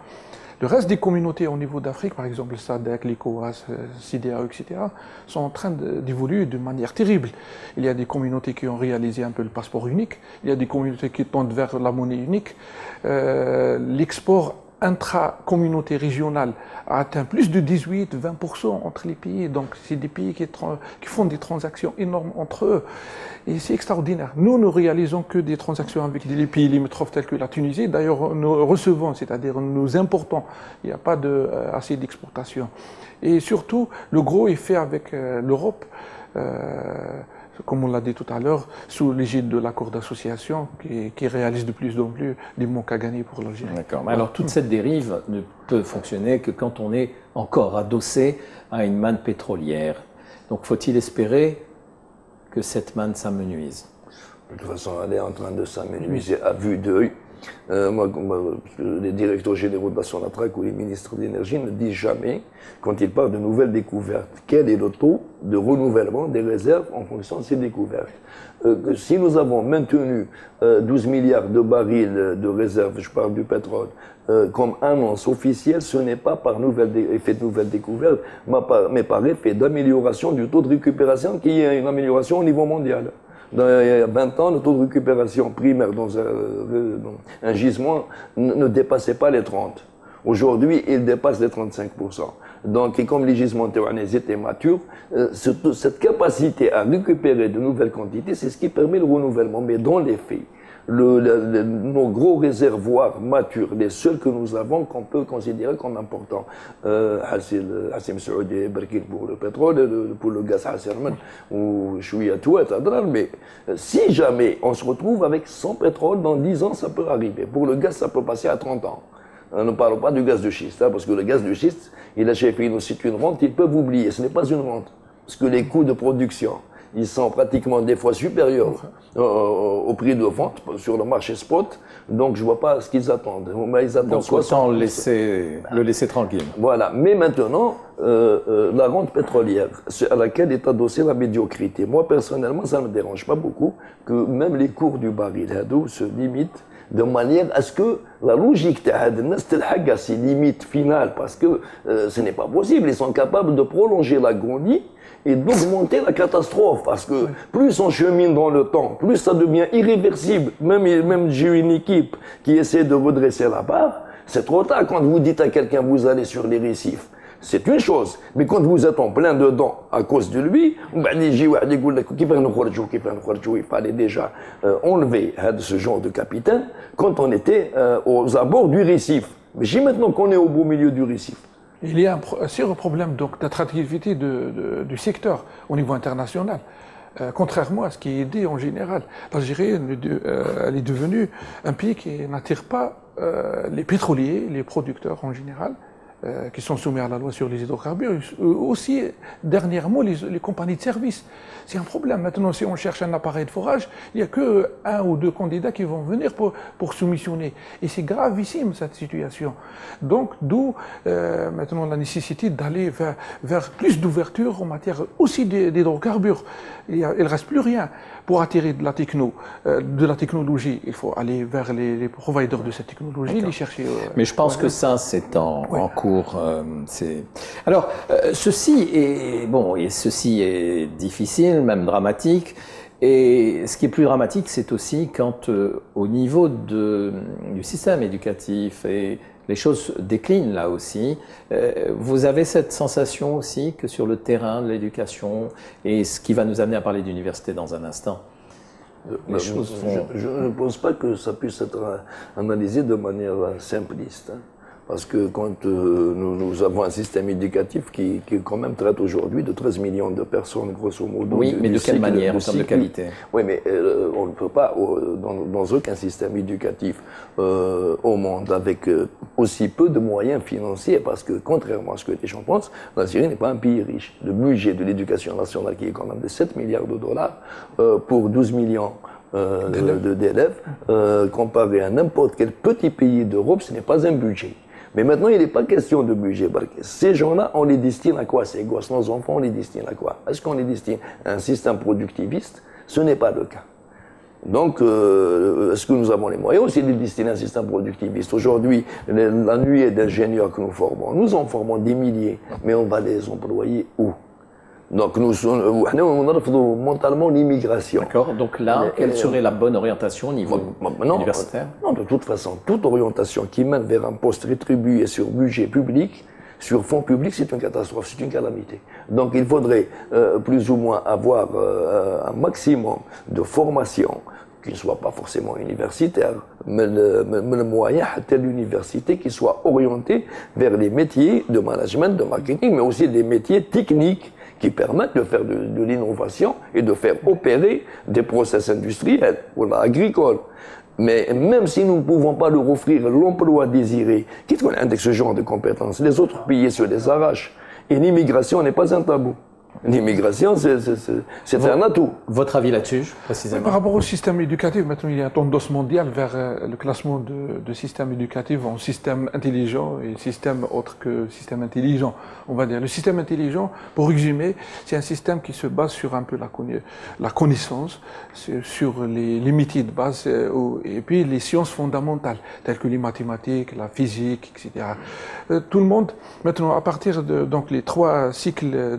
Le reste des communautés au niveau d'Afrique, par exemple le SADC, l'ECOWAS, CEDEAO, etc., sont en train d'évoluer de manière terrible. Il y a des communautés qui ont réalisé un peu le passeport unique, il y a des communautés qui tendent vers la monnaie unique. L'export intra-communauté régionale a atteint plus de 18-20% entre les pays. Donc, c'est des pays qui font des transactions énormes entre eux. Et c'est extraordinaire. Nous ne réalisons que des transactions avec des pays limitrophes tels que la Tunisie. D'ailleurs, nous recevons, c'est-à-dire nous importons. Il n'y a pas assez d'exportation. Et surtout, le gros est fait avec l'Europe. Comme on l'a dit tout à l'heure, sous l'égide de l'accord d'association qui réalise de plus en plus des manques à gagner pour l'Algérie. D'accord. Mais alors toute cette dérive ne peut fonctionner que quand on est encore adossé à une manne pétrolière. Donc faut-il espérer que cette manne s'amenuise? De toute façon, elle est en train de s'amenuiser à vue d'œil. Les directeurs généraux de la Sonatrach ou les ministres de l'énergie ne disent jamais, quand ils parlent de nouvelles découvertes, quel est le taux de renouvellement des réserves en fonction de ces découvertes. Si nous avons maintenu 12 milliards de barils de réserves, je parle du pétrole, comme annonce officielle, ce n'est pas par effet de nouvelles découvertes, mais par effet d'amélioration du taux de récupération qui est une amélioration au niveau mondial. Il y a 20 ans, le taux de récupération primaire dans un gisement ne dépassait pas les 30. Aujourd'hui, il dépasse les 35%. Donc, et comme les gisements taïwanais étaient matures, cette capacité à récupérer de nouvelles quantités, c'est ce qui permet le renouvellement. Mais dans les faits, nos gros réservoirs matures, les seuls que nous avons qu'on peut considérer comme importants, Hassim Saoudi, Berkine pour le pétrole, pour le gaz Hasserman, ou Chouïa Touet, mais si jamais on se retrouve avec 100 pétrole, dans 10 ans, ça peut arriver. Pour le gaz, ça peut passer à 30 ans. On ne parle pas du gaz de schiste, parce que le gaz de schiste, il a chez nous, c'est une rente, ils peuvent oublier, ce n'est pas une rente, parce que les coûts de production, ils sont pratiquement des fois supérieurs au prix de vente sur le marché spot. Donc, je ne vois pas ce qu'ils attendent. Ils attendent donc, autant le laisser tranquille. Voilà. Mais maintenant, la rente pétrolière, à laquelle est adossée la médiocrité, moi, personnellement, ça ne me dérange pas beaucoup que même les cours du baril se limitent de manière à ce que la logique de ses limites finales, parce que ce n'est pas possible. Ils sont capables de prolonger l'agonie et d'augmenter la catastrophe, parce que plus on chemine dans le temps, plus ça devient irréversible. Même j'ai une équipe qui essaie de redresser la barre, c'est trop tard. Quand vous dites à quelqu'un vous allez sur les récifs, c'est une chose, mais quand vous êtes en plein dedans à cause de lui, il fallait déjà enlever ce genre de capitaine quand on était aux abords du récif. Mais maintenant qu'on est au beau milieu du récif, il y a un sérieux problème d'attractivité du secteur au niveau international. Contrairement à ce qui est dit en général, l'Algérie elle est devenue un pays qui n'attire pas les pétroliers, les producteurs en général, qui sont soumis à la loi sur les hydrocarbures, aussi dernièrement les compagnies de services. C'est un problème. Maintenant, si on cherche un appareil de forage, il n'y a que 1 ou 2 candidats qui vont venir pour soumissionner. Et c'est gravissime cette situation. Donc, d'où maintenant la nécessité d'aller vers plus d'ouverture en matière aussi d'hydrocarbures. Il ne reste plus rien. Pour attirer de la technologie, il faut aller vers les providers de cette technologie, les chercher. Mais je pense que ça, c'est en cours. Alors, ceci est difficile, même dramatique. Et ce qui est plus dramatique, c'est aussi quand, au niveau du système éducatif, et les choses déclinent là aussi, vous avez cette sensation aussi que sur le terrain de l'éducation, et ce qui va nous amener à parler d'université dans un instant, je ne pense pas que ça puisse être analysé de manière simpliste. Hein. Parce que quand nous avons un système éducatif qui quand même traite aujourd'hui de 13 millions de personnes, grosso modo. Oui, mais de quelle manière, en termes de qualité? Oui, mais on ne peut pas, dans aucun système éducatif au monde, avec aussi peu de moyens financiers, parce que contrairement à ce que les gens pensent, la Syrie n'est pas un pays riche. Le budget de l'éducation nationale, qui est quand même de 7 milliards de dollars, pour 12 millions d'élèves, comparé à n'importe quel petit pays d'Europe, ce n'est pas un budget. Mais maintenant, il n'est pas question de budget. Ces gens-là, on les destine à quoi? Ces gosses, nos enfants, on les destine à quoi? Est-ce qu'on les destine à un système productiviste? Ce n'est pas le cas. Donc, est-ce que nous avons les moyens aussi de les destiner à un système productiviste? Aujourd'hui, la nuée d'ingénieurs que nous formons, nous en formons des milliers, mais on va les employer où? Donc, on a mentalement l'immigration. D'accord. Donc là, quelle serait la bonne orientation au niveau universitaire? Non, de toute façon, toute orientation qui mène vers un poste rétribué sur budget public, sur fonds publics, c'est une catastrophe, c'est une calamité. Donc, il faudrait plus ou moins avoir un maximum de formation qui ne soit pas forcément universitaire, mais le moyen à telle université qui soit orientée vers les métiers de management, de marketing, mais aussi des métiers techniques qui permettent de faire de l'innovation et de faire opérer des process industriels ou agricoles. Mais même si nous ne pouvons pas leur offrir l'emploi désiré, qu'est-ce qu'on indexe ce genre de compétences? Les autres pays se les arrachent. Et l'immigration n'est pas un tabou. L'immigration, c'est un atout. Votre avis là-dessus, précisément? Par rapport au système éducatif, maintenant il y a une tendance mondiale vers le classement de système éducatif en système intelligent et système autre que système intelligent, on va dire. Le système intelligent, pour résumer, c'est un système qui se base sur un peu la connaissance, sur les métiers de base et puis les sciences fondamentales, telles que les mathématiques, la physique, etc. Tout le monde, maintenant, à partir de donc, les 3 cycles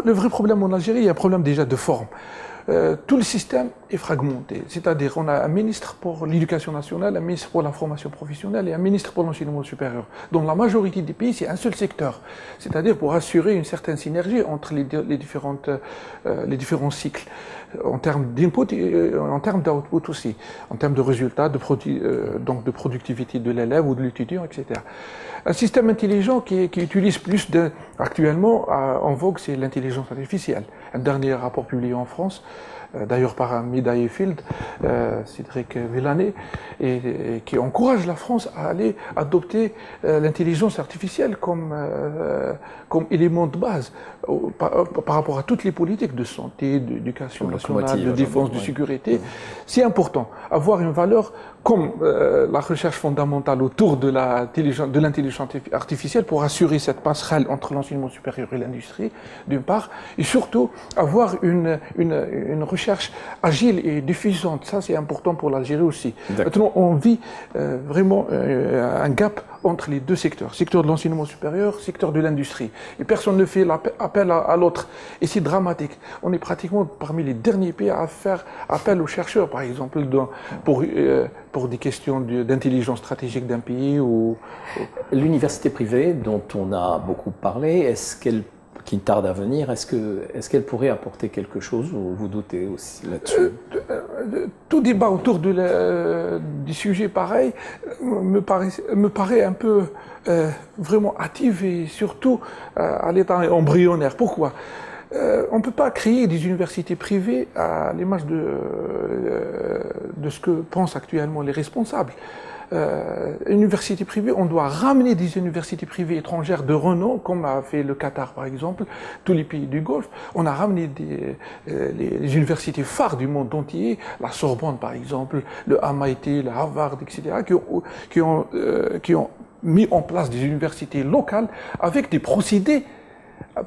le vrai problème en Algérie, il y a un problème déjà de forme. Tout le système est fragmenté. C'est-à-dire, on a un ministre pour l'éducation nationale, un ministre pour la formation professionnelle et un ministre pour l'enseignement supérieur. Dans la majorité des pays, c'est un seul secteur. C'est-à-dire pour assurer une certaine synergie entre les différents cycles, en termes d'input et en termes d'output aussi, en termes de résultats, donc de productivité de l'élève ou de l'étudiant, etc. Un système intelligent qui utilise plus actuellement en vogue, c'est l'intelligence artificielle. Un dernier rapport publié en France, d'ailleurs par un médaillé Field, Cédric Villani, et qui encourage la France à aller adopter l'intelligence artificielle comme élément de base par rapport à toutes les politiques de santé, d'éducation nationale, de défense, de sécurité. C'est important. Avoir une valeur comme la recherche fondamentale autour de l'intelligence artificielle pour assurer cette passerelle entre l'enseignement supérieur et l'industrie, d'une part, et surtout avoir une recherche agile et diffusante. Ça, c'est important pour l'Algérie aussi. Maintenant, on vit vraiment un gap entre les deux secteurs, secteur de l'enseignement supérieur, secteur de l'industrie. Et personne ne fait appel à l'autre. Et c'est dramatique. On est pratiquement parmi les derniers pays à faire appel aux chercheurs, par exemple, pour des questions d'intelligence stratégique d'un pays. L'université privée, dont on a beaucoup parlé, qui tarde à venir, est-ce qu'elle pourrait apporter quelque chose, ou vous doutez aussi là-dessus? Tout débat autour du sujet pareil me paraît un peu vraiment hâtif et surtout à l'état embryonnaire. Pourquoi? On ne peut pas créer des universités privées à l'image de ce que pensent actuellement les responsables. Universités privées, on doit ramener des universités privées étrangères de renom, comme a fait le Qatar par exemple, tous les pays du Golfe. On a ramené les universités phares du monde entier, la Sorbonne par exemple, le MIT, le Harvard, etc., qui ont mis en place des universités locales avec des procédés,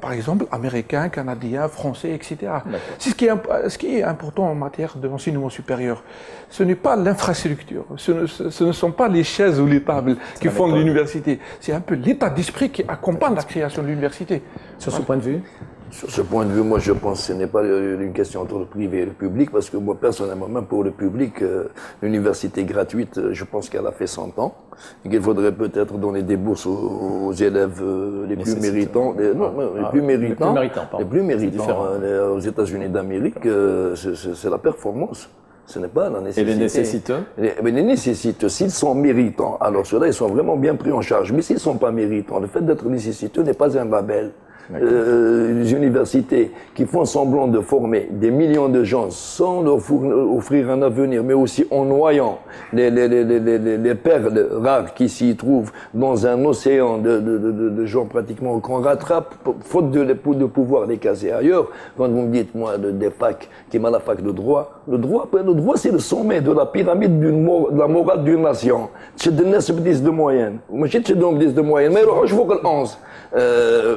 par exemple, américains, canadiens, français, etc. C'est ce qui est important en matière de l'enseignement supérieur. Ce n'est pas l'infrastructure, ce ne sont pas les chaises ou les tables qui font l'université. C'est un peu l'état d'esprit qui accompagne la création de l'université. Sur ce point de vue? Sur ce point de vue, moi je pense que ce n'est pas une question entre le privé et le public, parce que moi personnellement, même pour le public, l'université gratuite, je pense qu'elle a fait 100 ans, et qu'il faudrait peut-être donner des bourses aux élèves les plus méritants, les plus méritants aux États-Unis d'Amérique, c'est la performance. Ce n'est pas la nécessité. Et les nécessiteux? Mais les nécessiteux, s'ils sont méritants, alors ceux-là, ils sont vraiment bien pris en charge. Mais s'ils ne sont pas méritants, le fait d'être nécessiteux n'est pas un label. Les universités qui font semblant de former des millions de gens sans leur offrir un avenir, mais aussi en noyant les perles rares qui s'y trouvent dans un océan de gens pratiquement qu'on rattrape, faute de pouvoir les caser ailleurs. Quand vous me dites, moi, des facs, qui m'a la fac de droit, le droit c'est le sommet de la pyramide de la morale d'une nation. C'est de moyenne. Moi, j'ai de moyenne, mais je vous le 11.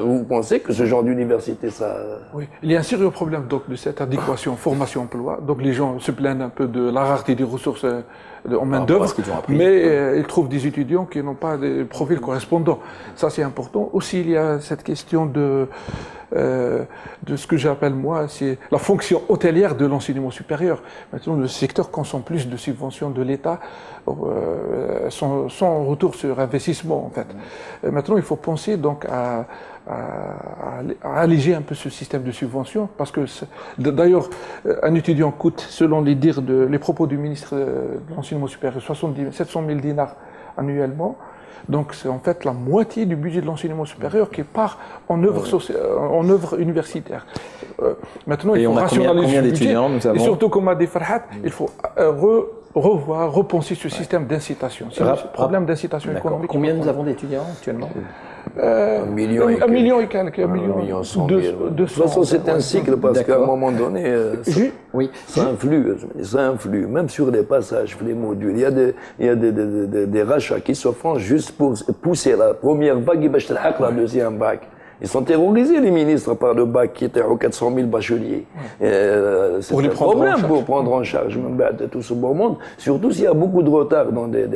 Vous pensez que ce genre d'université, ça... Oui, il y a un sérieux problème donc, de cette adéquation formation-emploi. Donc les gens se plaignent un peu de la rareté des ressources en main-d'œuvre, mais ils trouvent des étudiants qui n'ont pas des profils correspondants. Ça, c'est important. Aussi, il y a cette question de ce que j'appelle, moi, c'est la fonction hôtelière de l'enseignement supérieur. Maintenant, le secteur consomme plus de subventions de l'État sans retour sur investissement, en fait. Maintenant, il faut penser donc à alléger un peu ce système de subvention, parce que d'ailleurs, un étudiant coûte, selon les propos du ministre de l'enseignement supérieur, 700 000 dinars annuellement. Donc c'est en fait la moitié du budget de l'enseignement supérieur qui part en œuvre universitaire. Maintenant, il faut rationaliser le budget, et surtout, comme a dit Farhat, il faut repenser ce système d'incitation. C'est un problème d'incitation économique. Combien nous avons d'étudiants actuellement? 1 million et quelques. 1 million 100 000. De toute façon, c'est un cycle, parce qu'à un moment donné, ça influe, même sur les passages, les modules. Il y a des rachats qui se font juste pour pousser la première vague et la deuxième vague. Ils sont terrorisés, les ministres, par le bac qui était aux 400 000 bacheliers. C'est un problème pour prendre en charge tout ce beau monde, surtout s'il y a beaucoup de retard dans des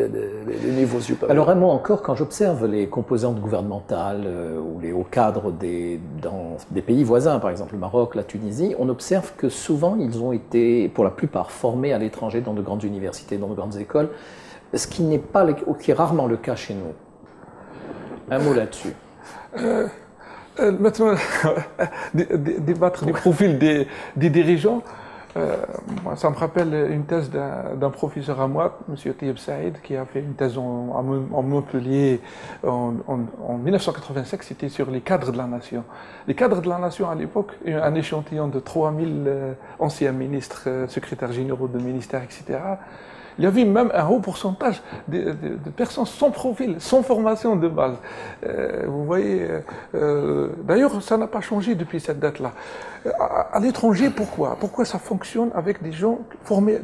niveaux supérieurs. Alors un mot encore, quand j'observe les composantes gouvernementales ou les hauts cadres dans des pays voisins, par exemple le Maroc, la Tunisie, on observe que souvent ils ont été, pour la plupart, formés à l'étranger dans de grandes universités, dans de grandes écoles, ce qui n'est pas, qui est rarement le cas chez nous. Un mot là-dessus. Maintenant, débattre du profil des dirigeants, moi, ça me rappelle une thèse d'un professeur à moi, M. Tayeb Saïd, qui a fait une thèse en Montpellier en 1985, c'était sur les cadres de la nation. Les cadres de la nation, à l'époque, un échantillon de 3000 anciens ministres, secrétaires généraux de ministères, etc. Il y avait même un haut pourcentage de personnes sans profil, sans formation de base. Vous voyez, d'ailleurs, ça n'a pas changé depuis cette date-là. À l'étranger, pourquoi? Pourquoi ça fonctionne avec des gens formés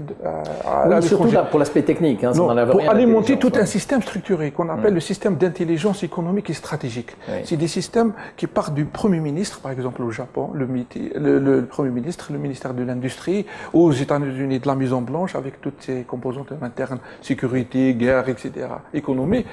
à l'étranger? Surtout là, pour l'aspect technique. Hein, non, pour alimenter tout un système structuré qu'on appelle le système d'intelligence économique et stratégique. Oui. C'est des systèmes qui partent du Premier ministre, par exemple au Japon, le Premier ministre, le ministère de l'Industrie, aux États-Unis de la Maison Blanche, avec toutes ces composantes internes, sécurité, guerre, etc., économie,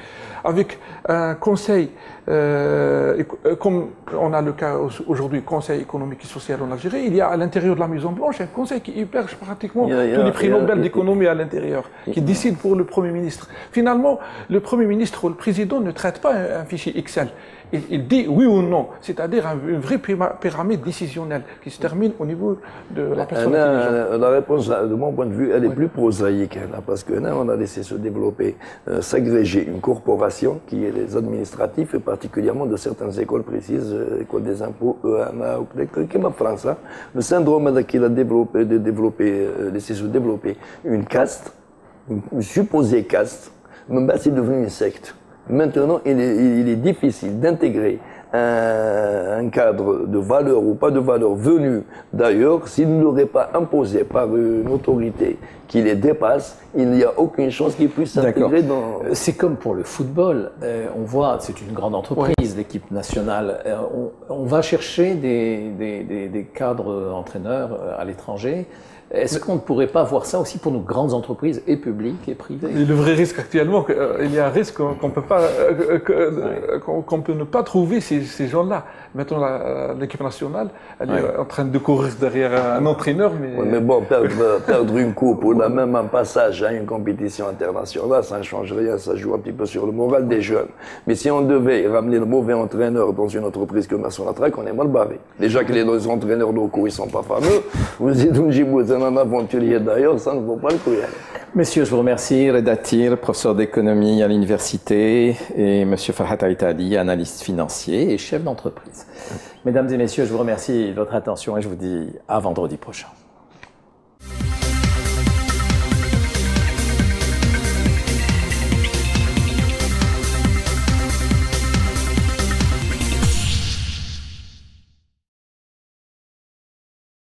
avec un conseil, comme on a le cas aujourd'hui, Conseil économique et social en Algérie, il y a à l'intérieur de la Maison Blanche un conseil qui héberge pratiquement tous les prix Nobel d'économie à l'intérieur, qui décide pour le Premier ministre. Finalement, le Premier ministre ou le Président ne traite pas un fichier Excel. il dit oui ou non, c'est-à-dire une vraie pyramide décisionnelle qui se termine au niveau de la personne intelligente. La réponse, de mon point de vue, elle est plus prosaïque, parce que là, on a laissé se développer, s'agréger une corporation qui est les administratifs, et particulièrement de certaines écoles précises, école des impôts, EAMA, ou peut-être en France. Hein. Le syndrome qu'il a laissé se développer une caste, une supposée caste, même c'est devenu une secte. Maintenant, il est difficile d'intégrer un cadre de valeur ou pas de valeur venu d'ailleurs, s'il ne l'aurait pas imposé par une autorité qui les dépasse, il n'y a aucune chance qu'il puisse s'intégrer dans... C'est comme pour le football, on voit, c'est une grande entreprise, l'équipe nationale, on va chercher des cadres entraîneurs à l'étranger. Est-ce qu'on ne pourrait pas voir ça aussi pour nos grandes entreprises, et publiques et privées? Le vrai risque actuellement, il y a un risque qu'on peut pas, qu'on peut ne pas trouver ces gens-là. Maintenant, l'équipe nationale, elle est en train de courir derrière un entraîneur, mais... Oui, mais bon, perdre une coupe ou même un passage à une compétition internationale, ça ne change rien, ça joue un petit peu sur le moral des jeunes. Mais si on devait ramener le mauvais entraîneur dans une entreprise comme la Sonatrach, on est mal barré. Déjà que les entraîneurs locaux, ils sont pas fameux. Vous dites, un aventurier d'ailleurs, ça ne vaut pas le coup. Messieurs, je vous remercie. Reda Tir, professeur d'économie à l'université, et Monsieur Farhat Aïtali, analyste financier et chef d'entreprise. Mesdames et messieurs, je vous remercie de votre attention et je vous dis à vendredi prochain.